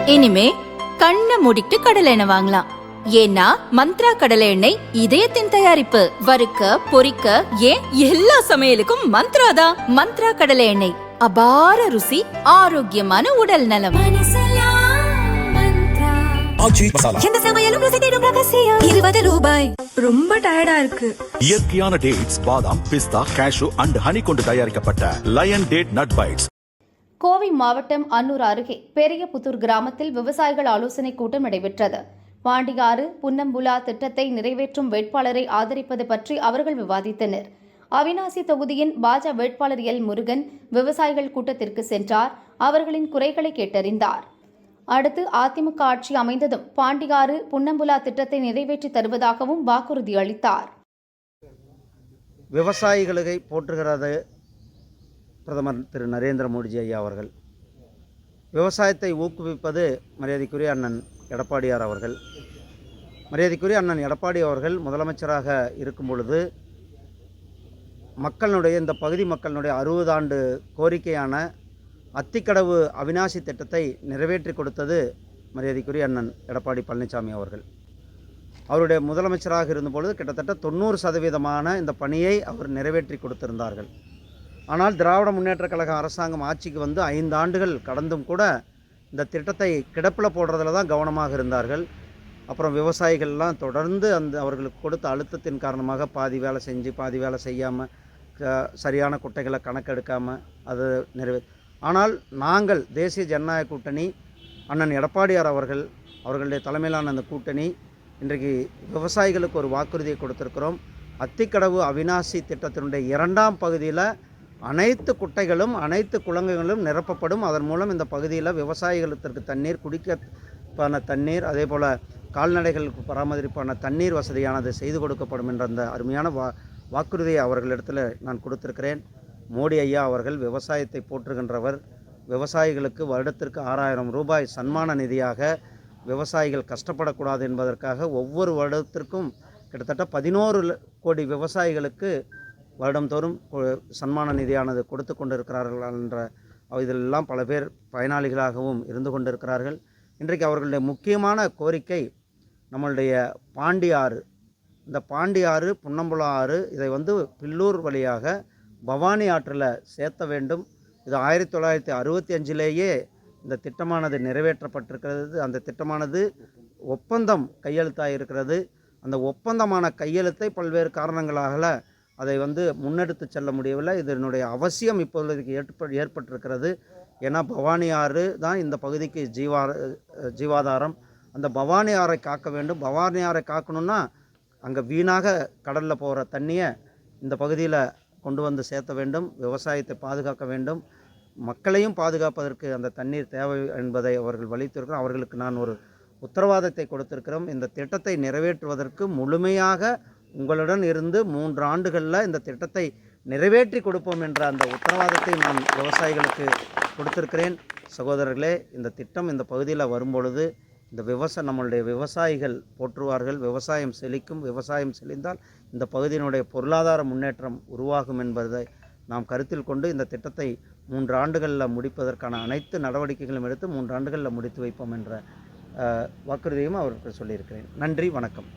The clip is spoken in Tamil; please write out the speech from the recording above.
இனிமே கண்ணை மூடிட்டு கடலை எண்ணெய் வாங்கலாம். ஏன்னா மந்த்ரா கடலை எண்ணெய் இதயத்தின் தயாரிப்பு. வறுக்க பொரிக்க ஏன் எல்லா சமையலுக்கும் மந்த்ரா தான். மந்த்ரா கடலை எண்ணெய், அபார ருசி, ஆரோக்கியமான உடல் நலம். ரொம்ப டயர்டா இருக்கு. இயற்கையான டேட்ஸ், பாதாம், பிஸ்தா, கேஷு அண்ட் ஹனி கொண்டு தயாரிக்கப்பட்ட lion date nut bites. Kovai மாவட்டம் அன்னூர் அருகே பெரியபுத்தூர் கிராமத்தில் விவசாயிகள் ஆலோசனைக் கூட்டம் நடைபெற்றது. பாண்டியாறு புன்னம்புலா திட்டத்தை நிறைவேற்றும் வேட்பாளரை ஆதரிப்பது பற்றி அவர்கள் விவாதித்தனர். அவிநாசி தொகுதியின் பாஜக வேட்பாளர் எல் முருகன் விவசாயிகள் கூட்டத்திற்கு சென்றார். அவர்களின் குறைகளை கேட்டறிந்தார். அடுத்து அதிமுக ஆட்சி அமைந்ததும் பாண்டியாறு புன்னம்புலா திட்டத்தை நிறைவேற்றி தருவதாகவும் வாக்குறுதி அளித்தார். விவசாயிகளை போற்றுகிறது பிரதமர் திரு நரேந்திர மோடிஜி ஐயா அவர்கள். விவசாயத்தை ஊக்குவிப்பது மரியாதைக்குரிய அண்ணன் எடப்பாடியார் அவர்கள். மரியாதைக்குரிய அண்ணன் எடப்பாடி அவர்கள் முதலமைச்சராக இருக்கும் பொழுது மக்களுடைய, இந்த பகுதி மக்களுடைய 60 ஆண்டு கோரிக்கையான அத்திக்கடவு அவிநாசி திட்டத்தை நிறைவேற்றி கொடுத்தது மரியாதைக்குரிய அண்ணன் எடப்பாடி பழனிசாமி அவர்கள். அவருடைய முதலமைச்சராக இருந்தபொழுது கிட்டத்தட்ட 90% இந்த பணியை அவர் நிறைவேற்றி கொடுத்திருந்தார்கள். ஆனால் திராவிட முன்னேற்றக் கழக அரசாங்கம் ஆட்சிக்கு வந்து 5 ஆண்டுகள் கடந்தும் கூட இந்த திட்டத்தை கிடப்பில் போடுறதுல தான் கவனமாக இருந்தார்கள். அப்புறம் விவசாயிகள்லாம் தொடர்ந்து அவர்களுக்கு கொடுத்த அழுத்தத்தின் காரணமாக பாதி வேலை செஞ்சு பாதி வேலை செய்யாமல், சரியான குட்டைகளை கணக்கெடுக்காமல் அது ஆனால் நாங்கள் தேசிய ஜனநாயக கூட்டணி, அண்ணன் எடப்பாடியார் அவர்களுடைய தலைமையிலான அந்த கூட்டணி இன்றைக்கு விவசாயிகளுக்கு ஒரு வாக்குறுதியை கொடுத்திருக்கிறோம். அத்திக்கடவு அவிநாசி திட்டத்தினுடைய 2ஆம் பகுதியில் அனைத்து குட்டைகளும் அனைத்து குளங்களும் நிரப்பப்படும். அதன் மூலம் இந்த பகுதியில் விவசாயிகளுக்கு தண்ணீர், குடிக்கான தண்ணீர், அதே போல் கால்நடைகளுக்கு பராமரிப்பான தண்ணீர் வசதியானது செய்து கொடுக்கப்படும் என்ற அந்த அருமையான வாக்குறுதியை அவர்களிடத்தில் நான் கொடுத்திருக்கிறேன். மோடி ஐயா அவர்கள் விவசாயத்தை போற்றுகின்றவர். விவசாயிகளுக்கு வருடத்திற்கு 6000 ரூபாய் சன்மான நிதியாக விவசாயிகள் கஷ்டப்படக்கூடாது என்பதற்காக ஒவ்வொரு வருடத்திற்கும் கிட்டத்தட்ட 11 கோடி விவசாயிகளுக்கு வருடந்தோறும் சன்மான நிதியானது கொடுத்து கொண்டிருக்கிறார்கள் என்ற இதிலெல்லாம் பல பேர் பயனாளிகளாகவும் இருந்து கொண்டிருக்கிறார்கள். இன்றைக்கு அவர்களுடைய முக்கியமான கோரிக்கை நம்மளுடைய பாண்டியாறு, இந்த பாண்டியாறு புன்னம்புலா ஆறு, இதை பில்லூர் வழியாக பவானி ஆற்றில் சேர்த்த வேண்டும். இது 1965லேயே இந்த திட்டமானது நிறைவேற்றப்பட்டிருக்கிறது. அந்த திட்டமானது ஒப்பந்தம் கையெழுத்தாக இருக்கிறது. அந்த ஒப்பந்தமான கையெழுத்தை பல்வேறு காரணங்களாக அதை முன்னெடுத்து செல்ல முடியவில்லை. இதனுடைய அவசியம் இப்பொழுதுக்கு ஏற்பட்டிருக்கிறது. ஏன்னா பவானி ஆறு தான் இந்த பகுதிக்கு ஜீவாதாரம். அந்த பவானி ஆறை காக்க வேண்டும். பவானி ஆறை காக்கணும்னா அங்கே வீணாக கடலில் போகிற தண்ணியை இந்த பகுதியில் கொண்டு சேர்த்த வேண்டும். விவசாயத்தை பாதுகாக்க வேண்டும். மக்களையும் பாதுகாப்பதற்கு அந்த தண்ணீர் தேவை என்பதை அவர்கள் வலியுறுத்தியிருக்கிறோம். அவர்களுக்கு நான் ஒரு உத்தரவாதத்தை கொடுத்திருக்கிறோம். இந்த திட்டத்தை நிறைவேற்றுவதற்கு முழுமையாக உங்களுடன் இருந்து 3 ஆண்டுகளில் இந்த திட்டத்தை நிறைவேற்றி கொடுப்போம் என்ற அந்த உத்தரவாதத்தை நான் விவசாயிகளுக்கு கொடுத்திருக்கிறேன். சகோதரர்களே, இந்த திட்டம் இந்த பகுதியில் வரும்பொழுது இந்த நம்மளுடைய விவசாயிகள் போற்றுவார்கள். விவசாயம் செழிக்கும். விவசாயம் செழிந்தால் இந்த பகுதியினுடைய பொருளாதார முன்னேற்றம் உருவாகும் என்பதை நாம் கருத்தில் கொண்டு இந்த திட்டத்தை 3 ஆண்டுகளில் முடிப்பதற்கான அனைத்து நடவடிக்கைகளும் எடுத்து 3 ஆண்டுகளில் முடித்து வைப்போம் என்ற வாக்குறுதியும் அவருக்கு சொல்லியிருக்கிறேன். நன்றி, வணக்கம்.